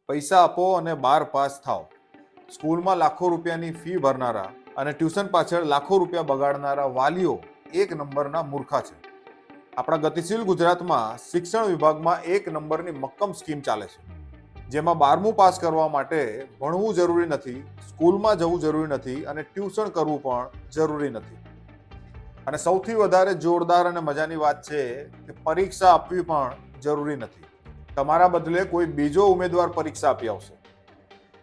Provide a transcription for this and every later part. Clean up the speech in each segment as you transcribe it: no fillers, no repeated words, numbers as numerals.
પૈસા આપો અને 12 પાસ થાવ. સ્કૂલમાં લાખો રૂપિયાની ફી ભરનારા અને ટ્યુશન પાછળ લાખો રૂપિયા બગાડનારા વાલીઓ એક નંબરના મૂર્ખા છે. આપણા ગતિશીલ ગુજરાતમાં શિક્ષણ વિભાગમાં એક નંબરની મક્કમ સ્કીમ ચાલે છે, જેમાં 12મું પાસ કરવા માટે ભણવું જરૂરી નથી, સ્કૂલમાં જવું જરૂરી નથી અને ટ્યુશન કરવું પણ જરૂરી નથી. અને સૌથી વધારે જોરદાર અને મજાની વાત છે કે પરીક્ષા આપવી પણ જરૂરી નથી. તમારા બદલે કોઈ બીજો ઉમેદવાર પરીક્ષા આપી આવશે.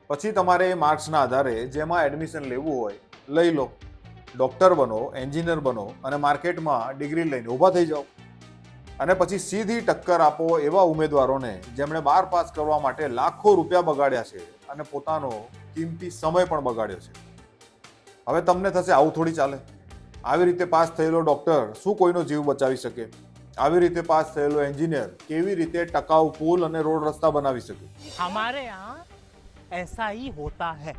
પછી તમારે એ માર્ક્સના આધારે જેમાં એડમિશન લેવું હોય લઈ લો, ડોક્ટર બનો, એન્જિનિયર બનો અને માર્કેટમાં ડિગ્રી લઈને ઊભા થઈ જાઓ. અને પછી સીધી ટક્કર આપો એવા ઉમેદવારોને જેમણે 12 પાસ કરવા માટે લાખો રૂપિયા બગાડ્યા છે અને પોતાનો કિંમતી સમય પણ બગાડ્યો છે. હવે તમને થશે આવું થોડી ચાલે. આવી રીતે પાસ થયેલો ડોક્ટર શું કોઈનો જીવ બચાવી શકે? આવી રીતે પાસ થયેલો એન્જિનિયર કેવી રીતે ટકાઉ પુલ અને રોડ રસ્તા બનાવી શકે? हमारे यहाँ ऐसा ही होता है.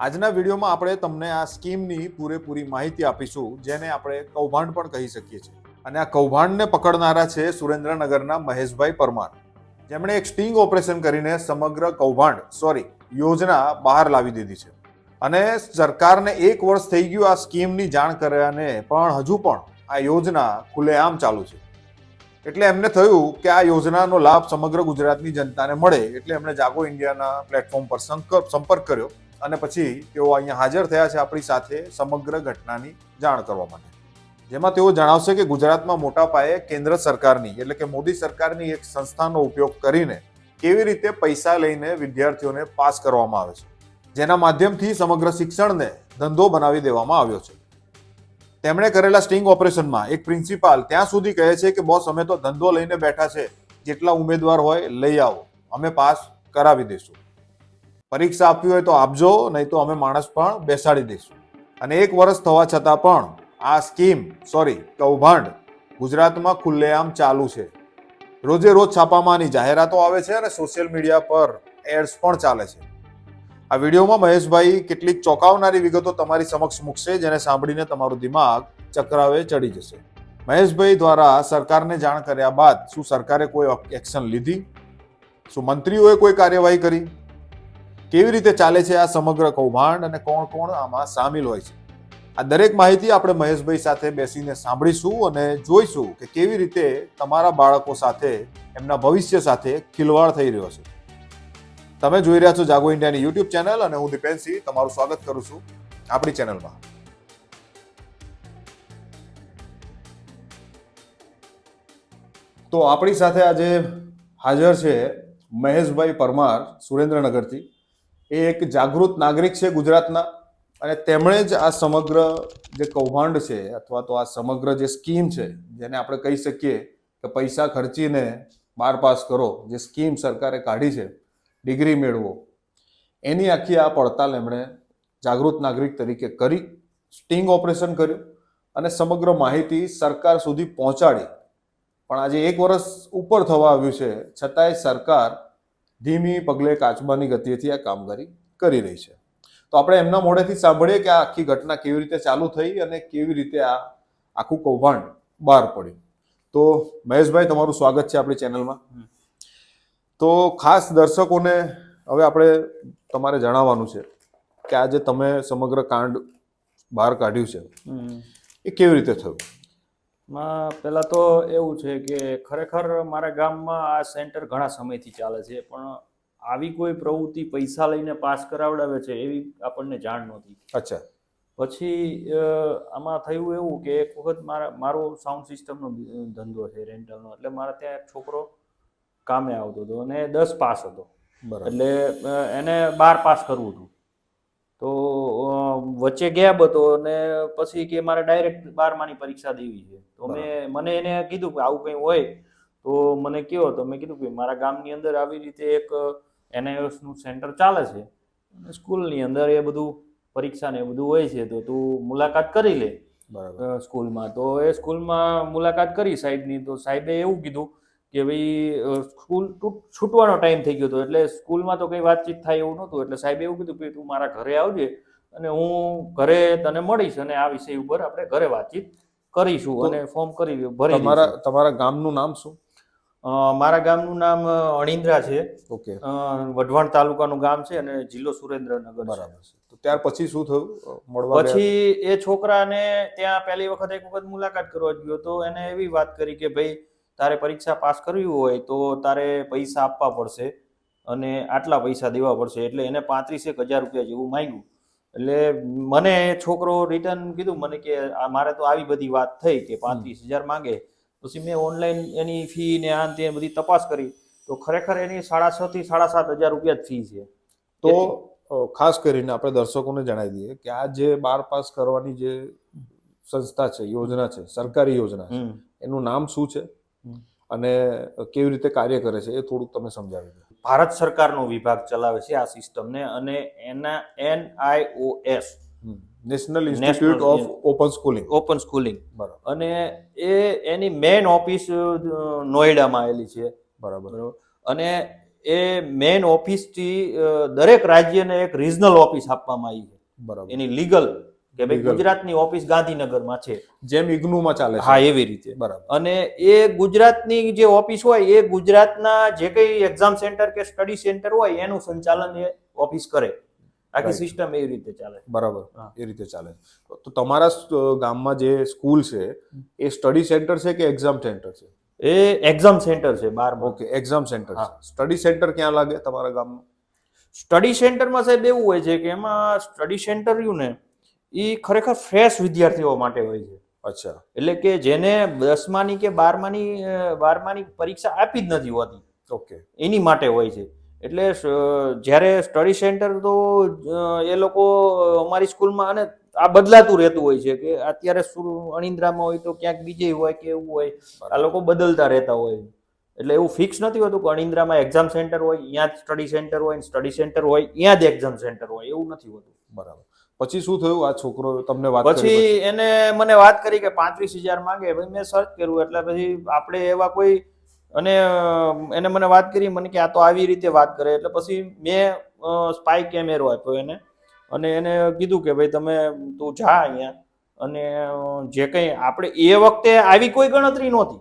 આજના વિડીયોમાં આપણે તમને આ સ્કીમની પૂરેપૂરી માહિતી આપીશું, જેને આપણે કૌભાંડ પણ કહી શકીએ છીએ. અને આ કૌભાંડને પકડનારા છે સુરેન્દ્રનગરના મહેશભાઈ પરમાર, જેમણે એક સ્ટિંગ ઓપરેશન કરીને સમગ્ર યોજના બહાર લાવી દીધી છે. અને સરકારને 1 વર્ષ થઈ ગયું આ સ્કીમની જાણ કર્યાને, પણ હજુ પણ આ યોજના ખુલ્લેઆમ ચાલુ છે. એટલે એમને થયું કે આ યોજનાનો લાભ સમગ્ર ગુજરાતની જનતાને મળે, એટલે એમણે જાગો ઇન્ડિયાના પ્લેટફોર્મ પર સંપર્ક કર્યો અને પછી તેઓ અહીંયા હાજર થયા છે આપણી સાથે સમગ્ર ઘટનાની જાણ કરવા માટે. જેમાં તેઓ જણાવશે કે ગુજરાતમાં મોટા પાયે કેન્દ્ર સરકારની એટલે કે મોદી સરકારની એક સંસ્થાનો ઉપયોગ કરીને કેવી રીતે પૈસા લઈને વિદ્યાર્થીઓને પાસ કરવામાં આવે છે, જેના માધ્યમથી સમગ્ર શિક્ષણને ધંધો બનાવી દેવામાં આવ્યો છે. તેમણે કરેલા સ્ટિંગ ઓપરેશનમાં એક પ્રિન્સિપાલ ત્યાં સુધી કહે છે કે બોસ, અમે તો ધંધો લઈને બેઠા છે, જેટલા ઉમેદવાર હોય લઈ આવો, અમે પાસ કરાવી દઈશું. પરીક્ષા આપવી હોય તો આપજો, નહીં તો અમે માણસ પણ બેસાડી દઈશું. અને 1 વર્ષ થવા છતાં પણ આ કૌભાંડ ગુજરાતમાં ખુલ્લેઆમ ચાલુ છે. રોજે રોજ છાપામાંની જાહેરાતો આવે છે અને સોશિયલ મીડિયા પર એડ્સ પણ ચાલે છે. આ વિડીયોમાં મહેશભાઈ કેટલીક ચોંકાવનારી વિગતો તમારી સમક્ષ મૂકશે, જેને સાંભળીને તમારું દિમાગ ચક્રાવે ચડી જશે. મહેશભાઈ દ્વારા સરકારને જાણ કર્યા બાદ શું સરકારે કોઈ એક્શન લીધી? શું મંત્રીઓએ કોઈ કાર્યવાહી કરી? કેવી રીતે ચાલે છે આ સમગ્ર કૌભાંડ અને કોણ કોણ આમાં સામેલ હોય છે? આ દરેક માહિતી આપણે મહેશભાઈ સાથે બેસીને સાંભળીશું અને જોઈશું કે કેવી રીતે તમારા બાળકો સાથે, એમના ભવિષ્ય સાથે ખિલવાડ થઈ રહ્યો છે. તમે જોઈ રહ્યા છો જાગો ઇન્ડિયાની યુટ્યુબ ચેનલ અને હું દીપેનસિંહ તમારું સ્વાગત કરું છું આપણી ચેનલમાં. તો આપણી સાથે આજે હાજર છે મહેશભાઈ પરમાર સુરેન્દ્રનગરથી. એ એક જાગૃત નાગરિક છે ગુજરાતના અને તેમણે જ આ સમગ્ર જે કૌભાંડ છે અથવા તો આ સમગ્ર જે સ્કીમ છે, જેને આપણે કહી શકીએ કે પૈસા ખર્ચીને 12 પાસ કરો, જે સ્કીમ સરકારે કાઢી છે, ડિગ્રી મેળવો, એની આખી આ પડતાલ એમણે જાગૃત નાગરિક તરીકે કરી, સ્ટિંગ ઓપરેશન કર્યું અને સમગ્ર માહિતી સરકાર સુધી પહોંચાડી. પણ આજે 1 વર્ષ ઉપર થવા આવ્યું છે, છતાંય સરકાર ધીમી પગલે કાચબાની ગતિએથી આ કામગીરી કરી રહી છે. તો આપણે એમના મોઢેથી સાંભળીએ કે આ આખી ઘટના કેવી રીતે ચાલુ થઈ અને કેવી રીતે આ આખું કૌભાંડ બહાર પડ્યું. તો મહેશભાઈ, તમારું સ્વાગત છે આપણી ચેનલમાં. તો ખાસ દર્શકોને હવે આપણે તમારે જણાવવાનું છે કે આજે તમે સમગ્ર કાંડ બહાર કાઢ્યું છે, એ કેવી રીતે થયું? પહેલા તો એવું છે કે ખરેખર મારા ગામમાં આ સેન્ટર ઘણા સમયથી ચાલે છે, પણ આવી કોઈ પ્રવૃત્તિ પૈસા લઈને પાસ કરાવડાવે છે એવી આપણને જાણ નહોતી. અચ્છા. પછી આમાં થયું એવું કે એક વખત મારો સાઉન્ડ સિસ્ટમનો ધંધો છે, રેન્ટલનો. એટલે મારા ત્યાં એક છોકરો કામે આવતો હતો અને 10 પાસ હતો. એટલે એને 12 પાસ કરવું હતું. તો વચ્ચે ગેપ હતો અને પછી કે મારે ડાયરેક્ટ 12માની પરીક્ષા દેવી છે. તો મને એને કીધું કે આવું કંઈ હોય તો મને કહો. તો મેં કીધું કે મારા ગામની અંદર આવી રીતે એક NIOSનું સેન્ટર ચાલે છે, સ્કૂલની અંદર એ બધું પરીક્ષા ને એ બધું હોય છે, તો તું મુલાકાત કરી લે સ્કૂલમાં. તો એ સ્કૂલમાં મુલાકાત કરી સાહેબની. તો સાહેબે એવું કીધું કે ભાઈ સ્કૂલ છૂટવાનો ટાઈમ થઈ ગયો હતો, એટલે સ્કૂલમાં તો કંઈ વાતચીત થાય એવું નહોતું. એટલે સાહેબે એવું કીધું કે તું મારા ઘરે આવજે અને હું ઘરે તને મળીશ અને આ વિષય ઉપર આપણે ઘરે વાતચીત કરીશું અને ફોર્મ ભરી. તમારા ગામનું નામ શું? મારા ગામનું નામ અણિન્દ્રા છે. ઓકે, વઢવાણ તાલુકાનું ગામ છે અને જિલ્લો સુરેન્દ્રનગર છે. બરાબર છે. તો ત્યાર પછી શું થયું? મળવા ગયા? પછી એ છોકરાને ત્યાં પહેલી વખત એક વખત મુલાકાત કરવા ગયો તો એને એવી વાત કરી કે ભાઈ તારે પરીક્ષા પાસ કરવી હોય તો તારે પૈસા આપવા પડશે અને આટલા પૈસા દેવા પડશે. એટલે એને 35,000 રૂપિયા જેવું માંગ્યું. એટલે મને છોકરો રિટર્ન કીધું મને કે મારે તો આવી બધી વાત થઈ કે 35,000 માંગે. પછી મેં ઓનલાઈન એની ફી ને આ તે બધી તપાસ કરી તો ખરેખર એની 6,500 થી 7,500 રૂપિયા જ ફી છે. તો ખાસ કરીને આપણે દર્શકોને જણાવી દઈએ કે આ જે 12 પાસ કરવાની જે સંસ્થા છે, યોજના છે, સરકારી યોજના છે, એનું નામ શું છે અને કેવી રીતે કાર્ય કરે છે એ થોડુંક તમે સમજાવી દો. ભારત સરકારનો વિભાગ ચલાવે છે આ સિસ્ટમને અને એના NIOS national institute of open schooling. બરાબર. અને એની મેઇન ઓફિસ નોઈડામાં આવેલી છે. બરાબર. અને એ મેઇન ઓફિસથી દરેક રાજ્યને એક રિજનલ ઓફિસ આપવામાં આવી છે. બરાબર. એની લીગલ કે ભાઈ ગુજરાતની ઓફિસ ગાંધીનગરમાં છે, જેમ ઇગ્નુમાં ચાલે છે. હા એવી રીતે. બરાબર. અને એ ગુજરાતની જે ઓફિસ હોય એ ગુજરાતના જે કઈ એક્ઝામ સેન્ટર કે સ્ટડી સેન્ટર હોય એનું સંચાલન એ ઓફિસ કરે. આખી સિસ્ટમ એવી રીતે ચાલે. બરાબર. એ રીતે ચાલે. તો તમારા ગામમાં જે સ્કૂલ છે એ સ્ટડી સેન્ટર છે કે એક્ઝામ સેન્ટર છે? એ એક્ઝામ સેન્ટર છે 12. ઓકે, એક્ઝામ સેન્ટર છે. સ્ટડી સેન્ટર ક્યાં લાગે તમારા ગામમાં? સ્ટડી સેન્ટરમાં સાહેબ એવું હોય છે કે એમાં સ્ટડી સેન્ટર રહ્યું ને એ ખરેખર ફ્રેશ વિદ્યાર્થીઓ માટે હોય છે. અચ્છા. એટલે કે જેને 10માની કે 12માની પરીક્ષા આપી જ નથી હોતી, ઓકે, એની માટે હોય છે. એટલે જ્યારે સ્ટડી સેન્ટર તો એ લોકો અમારી સ્કૂલમાં અને આ બદલાતું રહેતું હોય છે કે અત્યારે અણિન્દ્રામાં હોય તો ક્યાંક બીજે હોય કે એવું હોય, આ લોકો બદલતા રહેતા હોય. એટલે એવું ફિક્સ નથી હોતું કે અણિન્દ્રામાં એક્ઝામ સેન્ટર હોય ત્યાં જ સ્ટડી સેન્ટર હોય, સ્ટડી સેન્ટર હોય ત્યાં જ એક્ઝામ સેન્ટર હોય, એવું નથી હોતું. બરાબર. પછી શું થયું? આ છોકરો તમને વાત કરી? પછી એને મને વાત કરી કે 35,000 માંગે. ભાઈ મેં સર્ચ કર્યું એટલે પછી આપણે એવા કોઈ અને એને મને વાત કરી મને કે આ તો આવી રીતે વાત કરે. એટલે પછી મેં સ્પાય કેમેરો આપ્યો એને અને એને કીધું કે ભાઈ તું જા અહીંયા અને જે કંઈ આપણે એ વખતે આવી કોઈ ગણતરી નહોતી.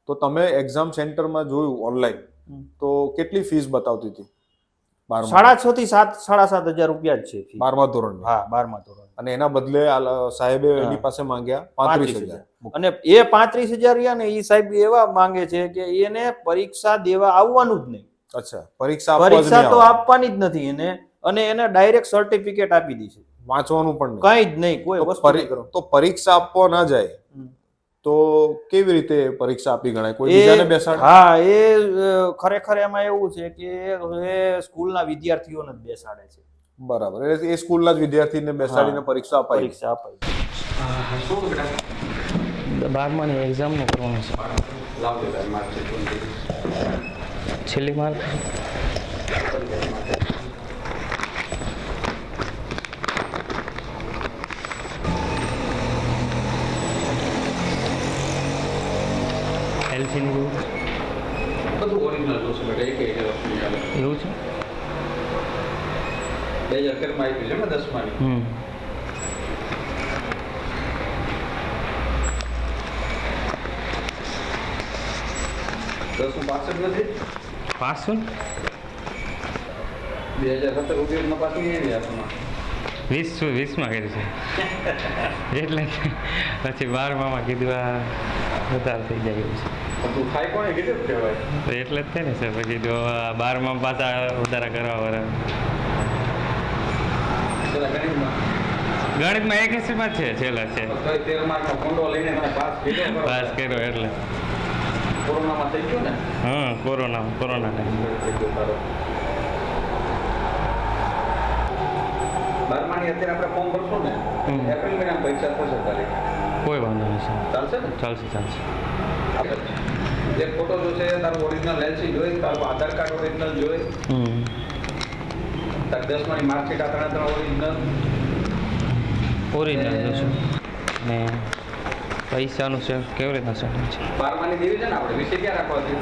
તો તમે એક્ઝામ સેન્ટરમાં જોયું ઓનલાઈન તો કેટલી ફીસ બતાવતી હતી? 6,500 થી 7,500 રૂપિયા જ છે 12મા ધોરણ. હા 12મા ધોરણ. અને એના બદલે સાહેબે એની પાસે માંગ્યા 35,000. અને એ 35,000 રહ્યા ને એ સાહેબ એવા માંગે છે કે એને પરીક્ષા દેવા આવવાનું જ નહીં. અચ્છા, પરીક્ષા તો આપવાની જ નથી એને. અને એને ડાયરેક્ટ સર્ટિફિકેટ આપી દી છે, વાંચવાનું પણ કઈ જ નહીં, કોઈ વસ્તુ નહીં કરો. તો પરીક્ષા આપવા ના જાય તો કેવી રીતે પરીક્ષા આપી ગણાય? કોઈ બીજાને બેસાડે? હા, એ ખરેખર એમાં એવું છે કે એ સ્કૂલના વિદ્યાર્થીઓને જ બેસાડે છે. બરાબર. એ સ્કૂલના જ વિદ્યાર્થીને બેસાડીને પરીક્ષા અપાય. 12માની એક્ઝામનું કરવાનું છે. છેલ્લી માર્ક એલસીની બધું ઓરિજિનલ જોશે બેટા, એક એવું છે. 2013માં આવી છે ને 10માની. દસમું પાસ જ નથી. પાસ છું 2017 ઉદ્યોગમાં પાસ નહીં આવી હાથમાં. 20માં કર્યું છે એટલે પછી 12માં કીધું આ વધારે થઈ જાય એવું છે. તું થાય કોને કીધું કહેવાય તો એટલે જ છે ને સર. પછી જો 12માં પાછા વધારા કરવા વાળા ગણિતમાં 81માં છે છેલ્લા છે. 13 માર્કનો કોંડો લઈને મને પાસ કર્યો. પાસ કર્યો એટલે કોરોનામાં થઈ ગયું ને. હા, કોરોના ટાઈમ. 12માની અત્યારે આપણે ફોર્મ ભરશું ને એપ્રિલ મહિનામાં પરીક્ષા થશે તારીખ. કોઈ વાંધો નહીં સર. ચાલશે ને? ચાલશે. એક ફોટો જોશે, તારું ઓરિજિનલ એલસી જોઈ, તારું આધાર કાર્ડ ઓરિજિનલ જોઈ, તારી 10માની માર્કશીટ આ ત્રણ ઓરિજિનલ જોશું ને પૈસાનું છે કેવી રીતના સેટિંગ છે? 12માની દેવી છે ને આપણે. વિષય ક્યાં રાખવા છે?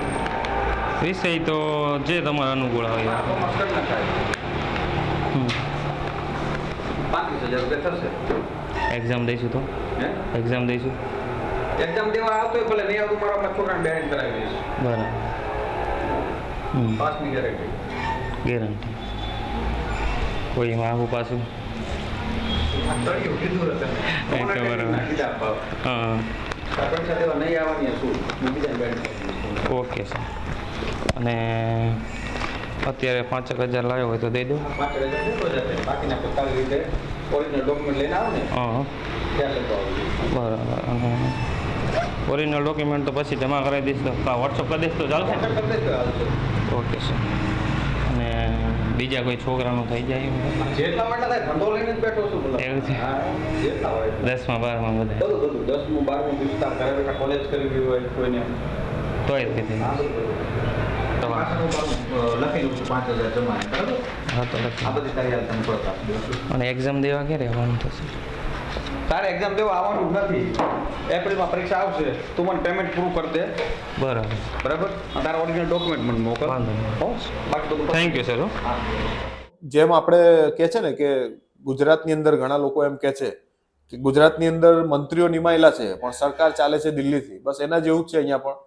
વિષય તો જે તમારા અનુકૂળ હોય. કોમર્સ કરી નખાય. 35,000 રૂપિયા થશે. એક્ઝામ દઈશું તો હે? એક્ઝામ દઈશું એક્ઝામ દેવા આવતો હોય ભલે નહીં આવતું, મારા આપણા છોકરાને બેન કરાવી દઈશ. બરાબર. હમ. પાસની ગેરંટી. ગેરંટી. કોઈ એમાં આવું પાછું આ તળિયું કીધું હતું તમે. એ તો બરાબર. કીધા ભાવ. હા આ પૈસા દેવા નહીં આવવાની શું હું બીજાને બેન કરી દઈશ. Okay sir. અને અત્યારે 5,000 લાવ્યો હોય તો દઈ દઉં? 5,000 દેતો જશે. બાકીના પોતાની રીતે ઓરિજિનલ ડોક્યુમેન્ટ લઈને આવો ને હા ત્યાં લખવા આવજો. બરાબર. અને ઓરિજિનલ ડોક્યુમેન્ટ તો પછી જમા કરાવી દઈશ તો વોટ્સઅપ કરી દઈશ તો ચાલશે? કરી દેજો હાલશે. Okay sir. અને બીજા કોઈ છોકરાનું થઈ જાય એવું? જેટલા માટે થાય ધંધો લઈને જ બેઠો છું બોલો. એવું છે? હા, જેટલા હોય 10માં 12માં બધા બધું 10મું 12મું વિસ્તાર ઘરે બેઠા કોલેજ કરવી હોય કોઈને તોય જ કીધી. આ બધું પાછળનું પાછું લખી લઉં છું 5,000 જમા બરાબર. હા તો આ લખી. બધી તારી હાલ તમે પરત આપી દઉં છું. અને એક્ઝામ દેવા ક્યારે આવવાનું થશે? તારે એક્ઝામ દેવા આવવાનું જ નથી. એપ્રિલમાં પરીક્ષા આવશે, તું મને પેમેન્ટ પૂરું કરી દે બરાબર. બરાબર. અને તારા ઓરિજિનલ ડોક્યુમેન્ટ મને મોકલ. વાંધો નહીં. હો? બાકી તો થેન્ક યુ સર. હા. જેમ આપણે કહે છે ને કે ગુજરાતની અંદર ઘણા લોકો એમ કહે છે કે ગુજરાતની અંદર મંત્રીઓ નિમાયેલા છે પણ સરકાર ચાલે છે દિલ્હીથી, બસ એના જેવું જ છે અહીંયા પણ.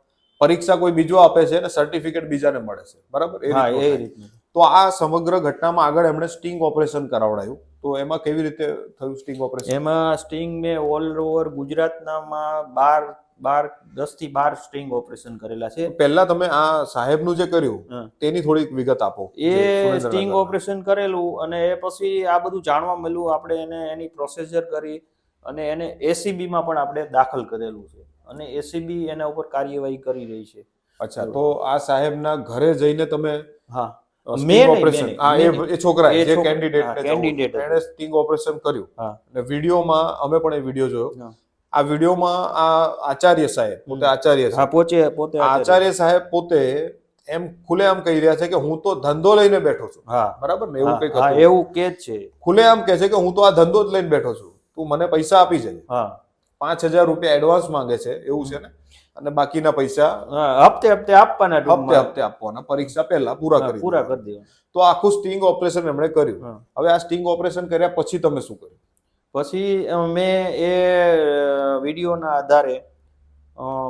પરીક્ષા કોઈ બીજો આપે છે અને સર્ટિફિકેટ બીજાને મળે છે, બરાબર? હા રીતનું એ થાય. રીતનું. તો આ સમગ્ર ઘટનામાં આગળ એમણે સ્ટિંગ ઓપરેશન કરાવડાયું, તો એમાં કેવી રીતે થયું સ્ટિંગ ઓપરેશન? એમાં સ્ટિંગ મેં ઓલ ઓવર ગુજરાતનામાં 10 થી 12 સ્ટિંગ ઓપરેશન કરેલા છે. પહેલા તમે આ સાહેબનું જે કર્યું હા. તેની થોડીક વિગત આપો. એ જે સુરેન્દ્રનગરના. સ્ટિંગ ઓપરેશન કરેલું અને એ પછી આ બધું જાણવા મળ્યું, આપણે એને એની પ્રોસેસર કરી અને એને એસીબી માં પણ આપણે દાખલ કરેલું છે અને એસીબી એના ઉપર કાર્યવાહી કરી રહી છે. અચ્છા, તો આ સાહેબના ઘરે જઈને તમે હા સ્ટિંગ મેં ઓપરેશન, નહીં, હા, મેં નહીં. એ છોકરા એ જે છોકરા, કેન્ડિડેટ હા, candidate હતો. એણે સ્ટિંગ ઓપરેશન કર્યું હા અને વિડીયોમાં અમે પણ એ વિડીયો જોયો. હા. આ વિડીયોમાં આ આચાર્ય સાહેબ પોતે આચાર્ય હા છે, પોતે આચાર્ય સાહેબ પોતે એમ ખુલ્લેઆમ કહી રહ્યા છે કે હું તો ધંધો લઈને બેઠો છું, હા બરાબર ને? એવું કંઈક હા હતું. એવું કે જ છે. ખુલ્લેઆમ કહે છે કે હું તો આ ધંધો જ લઈને બેઠો છું, તું મને પૈસા આપી જાય. હા 5,000 રૂપિયા એડવાન્સ માંગે છે, એવું છે ને? અને બાકીના પૈસા હા, હપ્તે આપવાના હપ્તે ટૂંકમાં. હપ્તે આપવાના, પરીક્ષા પહેલા પૂરા હા, કરી પૂરા દેવાના. કરી દેવાના. તો આખું સ્ટિંગ ઓપરેશન એમણે કર્યું. હા. હવે આ સ્ટિંગ ઓપરેશન કર્યા પછી તમે શું કર્યું? પછી મેં એ વિડીયોના આધારે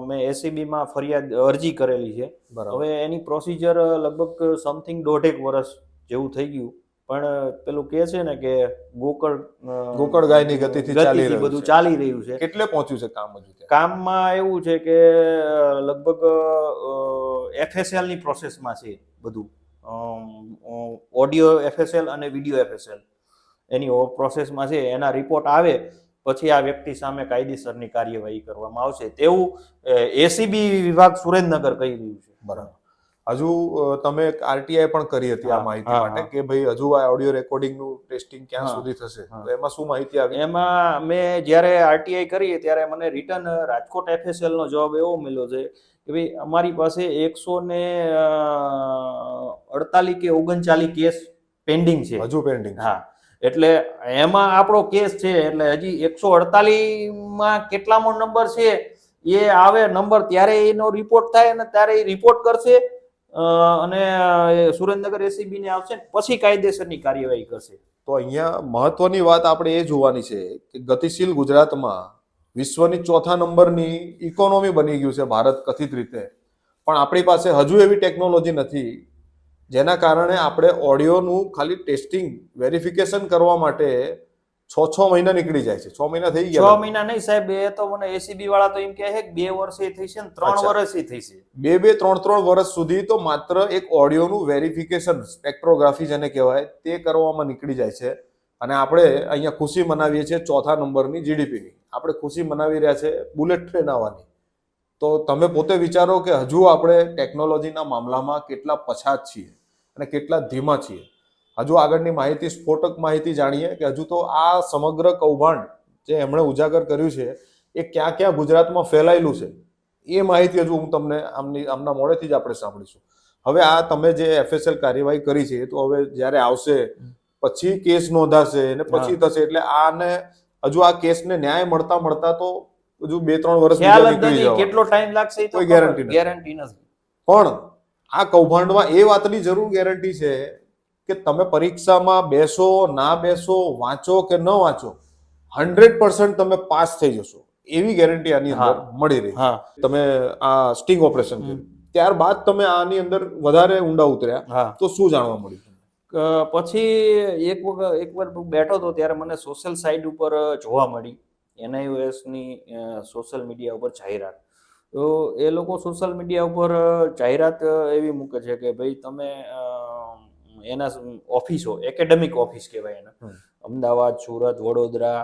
મેં એસીબી માં ફરિયાદ અરજી કરેલી છે. બરાબર. હવે એની પ્રોસિજર લગભગ સમથિંગ 1.5 વર્ષ જેવું થઈ ગયું, પણ પેલું કે છે ને કે ગોકળ ગાયની ગતિથી ચાલી રહ્યું બધું છે. ચાલી રહ્યું છે. કેટલે પહોંચ્યું છે કામ હજુ ત્યાં? કામમાં એવું છે કે લગભગ FSL ની પ્રોસેસમાં છે બધું, ઓડિયો FSL અને વિડીયો FSL એની પ્રોસેસમાં છે. એના રિપોર્ટ આવે પછી આ વ્યક્તિ સામે કાયદેસરની કાર્યવાહી કરવામાં આવશે તેવું એસીબી વિભાગ સુરેન્દ્રનગર કહી રહ્યું છે. બરાબર. હજુ તમે આરટીઆઈ પણ કરી હતી આ હા, માહિતી હા, માટે હા. કે ભાઈ હજુ આ ઓડિયો રેકોર્ડિંગ નું ટેસ્ટિંગ ક્યાં હા, સુધી થશે, હા. તો એમાં શું માહિતી આવી? એમાં મેં જ્યારે આરટીઆઈ કરી ત્યારે મને રિટર્ન રાજકોટ FSL નો જવાબ એવો મળ્યો છે કે ભાઈ અમારી પાસે 148 કે 39 કેસ પેન્ડિંગ છે. હજુ પેન્ડિંગ? હા, એટલે એમાં આપણો કેસ છે એટલે હજી 148 માં કેટલામો નંબર છે એ આવે નંબર ત્યારે એનો રિપોર્ટ થાય અને ત્યારે એ રિપોર્ટ કરશે અને સુરેન્દ્રનગર એસીબી ને આવશે પછી કાયદેસરની કાર્યવાહી કરશે. તો અહીંયા મહત્વની વાત આપણે એ જોવાની છે કે ગતિશીલ ગુજરાતમાં વિશ્વની 4થા નંબરની ઇકોનોમી બની ગયું છે ભારત કથિત રીતે, પણ આપણી પાસે હજુ એવી ટેકનોલોજી નથી જેના કારણે આપણે ઓડિયોનું ખાલી ટેસ્ટિંગ વેરિફિકેશન કરવા માટે 6 મહિના નીકળી જાય છે. 6 મહિના થઈ 6 ગયા? મહિના નહીં સાહેબ, એ તો મને એસીબી વાળા તો એમ કહે છે કે 2 વર્ષે થઈ છે ને 3 અચ્છા. વર્ષે થઈ છે. 3 વર્ષ સુધી તો માત્ર એક ઓડિયોનું વેરિફિકેશન, સ્પેક્ટ્રોગ્રાફી જેને કહેવાય, તે કરવામાં નીકળી જાય છે. અને આપણે અહીંયા ખુશી મનાવીએ છીએ 4થા નંબરની જીડીપીની, આપણે ખુશી મનાવી રહ્યા છે બુલેટ ટ્રેન આવવાની. તો તમે પોતે વિચારો કે હજુ આપણે ટેકનોલોજીના મામલામાં કેટલા પછાત છીએ અને કેટલા ધીમા છીએ. હજુ આગળની માહિતી, સ્ફોટક માહિતી જાણીએ કે હજુ તો આ સમગ્ર કૌભાંડ જે એમણે ઉજાગર કર્યું છે એ ક્યાં ક્યાં ગુજરાતમાં ફેલાયેલું છે એ માહિતી હજુ હું તમને આમના મોડેથી જ આપણે સાંભળીશું. હવે આ તમે જે FSL કાર્યવાહી કરી છે તો હવે જ્યારે આવશે પછી કેસ નોંધાશે અને પછી થશે, એટલે આને હજુ આ કેસને ન્યાય મળતા તો હજુ 2-3 વર્ષ ખ્યાલ જ નીકળી નથી જવાના. કેટલો ટાઈમ લાગશે એ તો કોઈ guarantee નથી. ગેરંટી નથી. પણ આ કૌભાંડમાં એ વાતની જરૂર ગેરંટી છે કે તમે પરીક્ષામાં બેસો ના બેસો, વાંચો કે ન વાંચો, 100% તમે પાસ થઈ જશો. એવી ગેરંટી આની અંદર હા. મળી રહી. હા તમે આ સ્ટિંગ ઓપરેશન કર્યું ત્યારબાદ તમે આની અંદર વધારે ઊંડા ઉતર્યા હા તો શું જાણવા મળ્યું? પછી એક વાર બેઠો હતો ત્યારે મને સોશિયલ સાઇટ ઉપર જોવા મળી NIOS ની સોશિયલ મીડિયા ઉપર જાહેરાત. તો એ લોકો સોશિયલ મીડિયા ઉપર જાહેરાત એવી મૂકે છે કે ભાઈ તમે એના ઓફિસો એકેડેમિક ઓફિસ કહેવાય એને, અમદાવાદ, સુરત, વડોદરા,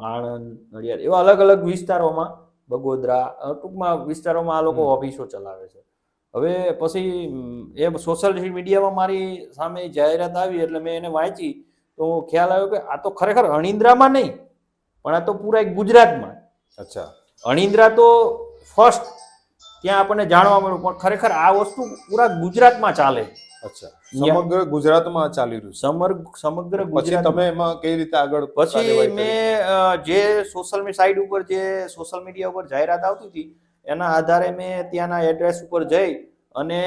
આણંદ, નડિયાદ એવા અલગ અલગ વિસ્તારોમાં, બગોદરા, ટૂંકમાં વિસ્તારોમાં આ લોકો ઓફિસો ચલાવે છે. હવે પછી એ સોશિયલ મીડિયામાં મારી સામે જાહેરાત આવી એટલે મેં એને વાંચી તો ખ્યાલ આવ્યો કે આ તો ખરેખર અણિન્દ્રામાં નહીં પણ આ તો પૂરા એક ગુજરાતમાં. અચ્છા. અણિન્દ્રા તો ફર્સ્ટ ત્યાં આપણને જાણવા મળ્યું પણ ખરેખર આ વસ્તુ પૂરા ગુજરાતમાં ચાલે. અચ્છા, સમગ્ર ગુજરાતમાં ચાલી રહ્યું છે. સમગ્ર પછી ગુજરાત. તમે એમાં કઈ રીતે આગળ પછી કાર્યવાહી કરી? મેં જે સોશિયલ સાઇટ ઉપર જે સોશિયલ મીડિયા ઉપર જાહેરાત આવતી હતી એના આધારે મેં ત્યાંના એડ્રેસ ઉપર જઈ અને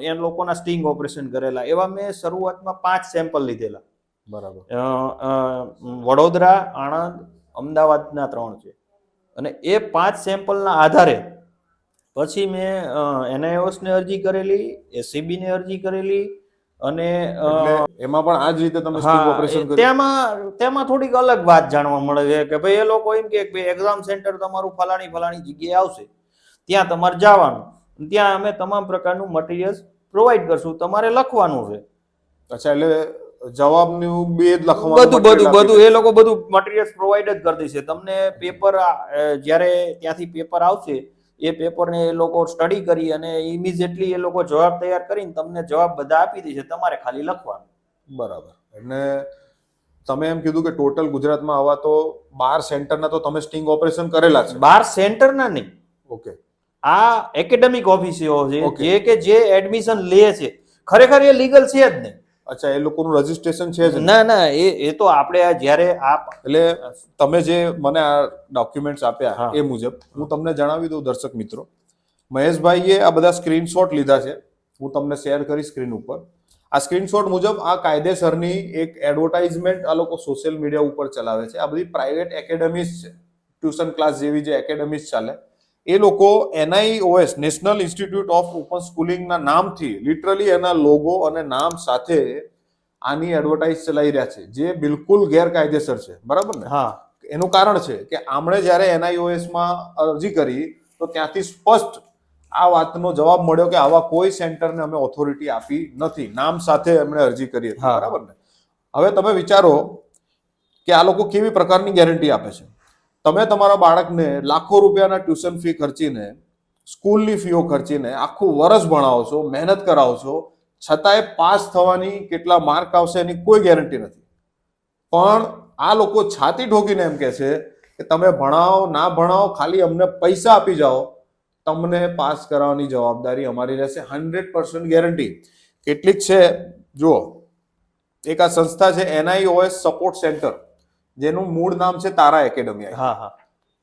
એ લોકોના સ્ટિંગ ઓપરેશન કરેલા. એવા મેં શરૂઆતમાં 5 સેમ્પલ લીધેલા. બરાબર. વડોદરા, આણંદ, અમદાવાદના 3 છે અને એ 5 સેમ્પલના આધારે પછી મેં NIOS ને અરજી કરેલી, SCB ને અરજી કરેલી અને એટલે એમાં પણ આ જ રીતે તમે સ્ટિંગ ઓપરેશન કર્યું? તેમાં થોડીક અલગ વાત જાણવા મળે છે કે ભાઈ એ લોકો એમ કે એક્ઝામ સેન્ટર તમારું ફલાણી જગ્યાએ આવશે, ત્યાં તમારે જવાનું, ત્યાં અમે તમામ પ્રકારનું મટીરિયલ પ્રોવાઈડ કરશું, તમારે લખવાનું છે. અચ્છા, એટલે જવાબનું બે જ લખવાનું બધું એ લોકો બધું મટીરિયલ પ્રોવાઈડ જ કરી દેશે તમને. પેપર જ્યારે ત્યાંથી પેપર આવશે એ પેપરને એ લોકો સ્ટડી કરી અને ઇમિડિયેટલી એ લોકો જવાબ તૈયાર કરીને તમને જવાબ બધા આપી દેશે, તમારે ખાલી લખવાનું. બરાબર. એટલે તમે એમ કીધું કે ટોટલ ગુજરાતમાં આવા તો 12 સેન્ટરના તો તમે સ્ટિંગ ઓપરેશન કરેલા છે. 12 સેન્ટરના નહીં, ઓકે. આ એકેડેમિક ઓફિસો છે Okay. જે કે જે એડમિશન લે છે ખરેખર એ લીગલ છે જ નહીં. અચ્છા, એ લોકોનું રજીસ્ટ્રેશન છે જ? ના એ તો આપણે જ્યારે એટલે તમે જે મને આ ડોક્યુમેન્ટ્સ આપ્યા હા. એ મુજબ હું તમને જણાવી દઉં દર્શક મિત્રો, મહેશભાઈએ આ બધા સ્ક્રીનશોટ લીધા છે, હું તમને શેર કરી સ્ક્રીન ઉપર. આ સ્ક્રીનશોટ મુજબ આ કાયદેસરની એક એડવર્ટાઇઝમેન્ટ આ લોકો સોશિયલ મીડિયા ઉપર ચલાવે છે. આ બધી પ્રાઇવેટ એકેડેમીઝ છે, ટ્યુશન ક્લાસ જેવી જે એકેડેમીઝ ચાલે એ લોકો NIOS national institute of open સ્કૂલિંગના નામથી લિટરલી એના લોગો અને નામ સાથે આની એડવર્ટાઇઝ ચલાવી રહ્યા છે, જે બિલકુલ ગેરકાયદેસર છે. બરાબર ને? હા એનું કારણ છે કે આમણે જ્યારે NIOS માં અરજી કરી તો ત્યાંથી સ્પષ્ટ આ વાતનો જવાબ મળ્યો કે આવા કોઈ સેન્ટરને અમે ઓથોરિટી આપી નથી, નામ સાથે એમણે અરજી કરી હતી. હા. બરાબર ને? હવે તમે વિચારો કે આ લોકો કેવી પ્રકારની ગેરંટી આપે છે. તમે તમારા બાળકને લાખો રૂપિયાના ટ્યુશન ફી ખર્ચીને, સ્કૂલની ફીઓ ખર્ચીને આખું વર્ષ ભણાવો છો, મહેનત કરાવો છો, છતાંય પાસ થવાની કેટલા માર્ક આવશે એની કોઈ ગેરંટી નથી. પણ આ લોકો છાતી ઠોકીને એમ કહે છે કે તમે ભણાવો ના ભણાવો, ખાલી અમને પૈસા આપી જાઓ, તમને પાસ કરાવવાની જવાબદારી અમારી રહેશે. 100% ગેરંટી. કેટલીક છે જુઓ, એક આ સંસ્થા છે NIOS સપોર્ટ સેન્ટર, જેનું મૂળ નામ છે તારા એકેડમી. હા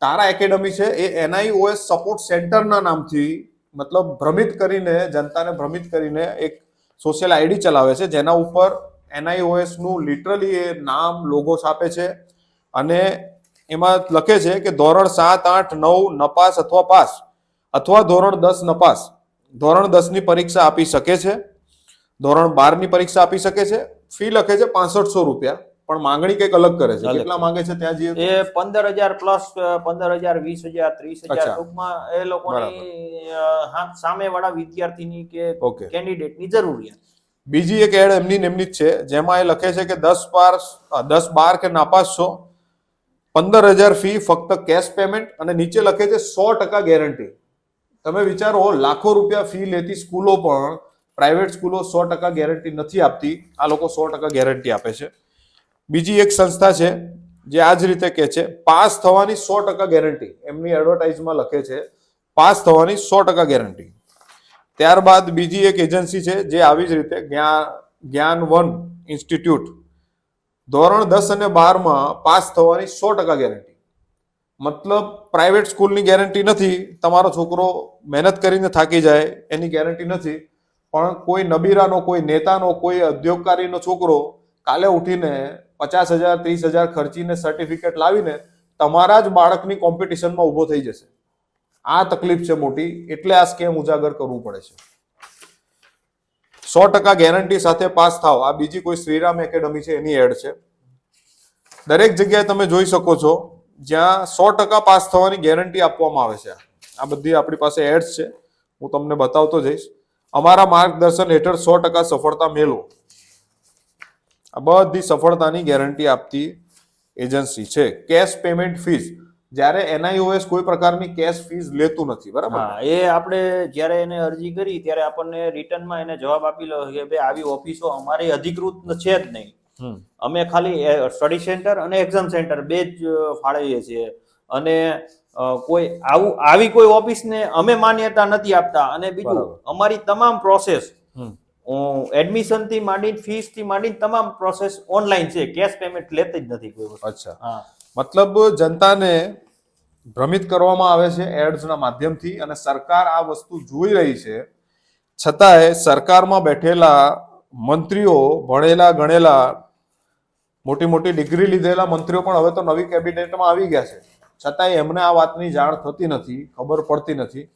તારા એકેડમી છે એ NIOS સપોર્ટ સેન્ટરના નામથી મતલબ ભ્રમિત કરીને, જનતાને ભ્રમિત કરીને એક સોશિયલ આઈડી ચલાવે છે, જેના ઉપર NIOS નું લિટરલી એ નામ, લોગો છાપે છે અને એમાં લખે છે કે ધોરણ 7, 8, 9 નપાસ અથવા પાસ અથવા ધોરણ 10 નપાસ, ધોરણ 10 ની પરીક્ષા આપી શકે છે, ધોરણ 12 ની પરીક્ષા આપી શકે છે. ફી લખે છે 6500 રૂપિયા, પણ માંગણી કંઈક અલગ કરે છે. કેટલા માંગે છે ત્યાં જઈએ? એ 15,000 પ્લસ 15,000, 20,000, 30,000 અચ્છા. ટૂંકમાં એ લોકોની સામેવાળા વિદ્યાર્થીની કે ઓકે. કેન્ડિડેટની જરૂરિયાત. બીજી એક એડ એમની જ છે, જેમાં એ લખે છે કે 10, 12 કે નાપાસ છો, 15,000 ફી ફક્ત કેશ પેમેન્ટ, અને નીચે લખે છે 100% ગેરંટી. તમે વિચારો, લાખો રૂપિયા ફી લેતી સ્કૂલો પણ, પ્રાઇવેટ સ્કૂલો 100% ગેરંટી નથી આપતી. આ લોકો 100% ગેરંટી આપે છે. બીજી એક સંસ્થા છે જે આ જ રીતે કહે છે પાસ થવાની 100% ગેરંટી. એમની એડવર્ટાઇઝમાં લખે છે પાસ થવાની 100% ગેરંટી. ત્યારબાદ બીજી એક એજન્સી છે જે આવી જ રીતે જ્ઞાનવન ઇન્સ્ટિટ્યૂટ, ધોરણ 10 અને 12 માં પાસ થવાની 100% ગેરંટી. મતલબ પ્રાઇવેટ સ્કૂલની ગેરંટી નથી, તમારો છોકરો મહેનત કરીને થાકી જાય એની ગેરંટી નથી, પણ કોઈ નબીરાનો, કોઈ નેતાનો, કોઈ ઉદ્યોગકારીનો છોકરો કાલે ઉઠીને 50,000, 30,000 ખર્ચીને સર્ટિફિકેટ લાવીને તમારા જ બાળકની કોમ્પિટિશનમાં ઊભો થઈ જશે. આ તકલીફ છે મોટી, એટલે આ સ્કેમ ઉજાગર કરવું પડે છે. 100% ગેરંટી સાથે પાસ થાવ, આ બીજી કોઈ શ્રીરામ એકેડમી છે એની એડ છે. દરેક જગ્યાએ તમે જોઈ શકો છો જ્યાં 100% પાસ થવાની ગેરંટી આપવામાં આવે છે. આ બધી આપણી પાસે એડ્સ છે, હું તમને બતાવતો જઈશ. અમારા માર્ગદર્શન હેઠળ 100% સફળતા મેળવો, આ બધી સફળતાની ગેરંટી આપતી એજન્સી છે. કેશ પેમેન્ટ ફીસ, જ્યારે NIOS કોઈ પ્રકારની કેશ ફીસ લેતું નથી, બરાબર? હા, એ આપણે જ્યારે એને અરજી કરી ત્યારે આપણને રિટર્નમાં એને જવાબ આપી લો કે ભાઈ આવી ઓફિસો અમારી અધિકૃત છે જ નહીં. અમે ખાલી સ્ટડી સેન્ટર અને એક્ઝામ સેન્ટર બે જ ફાળવીએ છીએ, અને કોઈ આવી કોઈ ઓફિસને અમે માન્યતા નથી આપતા. અને બીજું, અમારી તમામ પ્રોસેસ એડમિશન થી માંડીને ફીસ થી માંડીને તમામ પ્રોસેસ ઓનલાઈન છે, કેશ પેમેન્ટ લેતી જ નથી કોઈ વસ્તુ. અચ્છા, હા, મતલબ જનતાને ભ્રમિત કરવામાં આવે છે એડ્સના માધ્યમથી, અને સરકાર આ વસ્તુ જોઈ રહી છે. છતાંય સરકારમાં બેઠેલા મંત્રીઓ, ભણેલા ગણેલા, મોટી મોટી ડિગ્રી લીધેલા મંત્રીઓ પણ હવે તો નવી કેબિનેટમાં આવી ગયા છે, છતાંય એમને આ વાતની જાણ થતી નથી, ખબર પડતી નથી.